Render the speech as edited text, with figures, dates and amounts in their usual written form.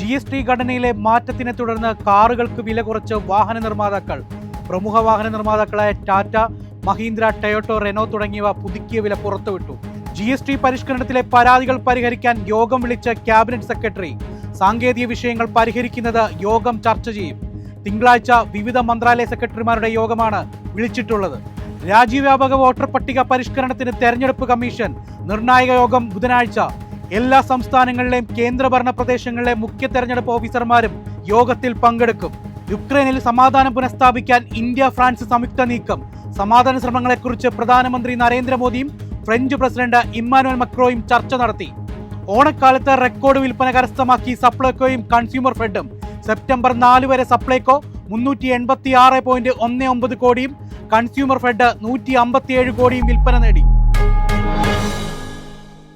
GST ഘടനയിലെ മാറ്റത്തിനെ തുടർന്ന് കാറുകൾക്ക് വില കുറച്ച് വാഹന നിർമ്മാതാക്കൾ. പ്രമുഖ വാഹന നിർമ്മാതാക്കളായ ടാറ്റ, മഹീന്ദ്ര, ടൊയോട്ടോ, റെനോ തുടങ്ങിയവ പുതുക്കിയ വില പുറത്തുവിട്ടു. GST പരിഷ്കരണത്തിലെ പരാതികൾ പരിഹരിക്കാൻ യോഗം വിളിച്ച ക്യാബിനറ്റ് സെക്രട്ടറി. സാങ്കേതിക വിഷയങ്ങൾ പരിഹരിക്കുന്നത് യോഗം ചർച്ച ചെയ്യും. തിങ്കളാഴ്ച വിവിധ മന്ത്രാലയ സെക്രട്ടറിമാരുടെ യോഗമാണ് വിളിച്ചിട്ടുള്ളത്. രാജ്യവ്യാപക വോട്ടർ പട്ടിക പരിഷ്കരണത്തിന് തെരഞ്ഞെടുപ്പ് കമ്മീഷൻ നിർണായക യോഗം ബുധനാഴ്ച. എല്ലാ സംസ്ഥാനങ്ങളിലെയും കേന്ദ്രഭരണ പ്രദേശങ്ങളിലെ മുഖ്യ തെരഞ്ഞെടുപ്പ് ഓഫീസർമാരും യോഗത്തിൽ പങ്കെടുക്കും. യുക്രൈനിൽ സമാധാനം പുനഃസ്ഥാപിക്കാൻ ഇന്ത്യ ഫ്രാൻസ് സംയുക്ത നീക്കം. സമാധാന ശ്രമങ്ങളെക്കുറിച്ച് പ്രധാനമന്ത്രി നരേന്ദ്രമോദിയും ഫ്രഞ്ച് പ്രസിഡന്റ് ഇമ്മാനുവൽ മക്രോയും ചർച്ച നടത്തി. ഓണക്കാലത്ത് റെക്കോർഡ് വിൽപ്പന കരസ്ഥമാക്കി സപ്ലൈകോയും കൺസ്യൂമർ ഫെഡും. സെപ്റ്റംബർ 4 വരെ സപ്ലൈകോ 386.19 കോടിയും കൺസ്യൂമർ ഫെഡ് 157 കോടിയും വിൽപ്പന നേടി.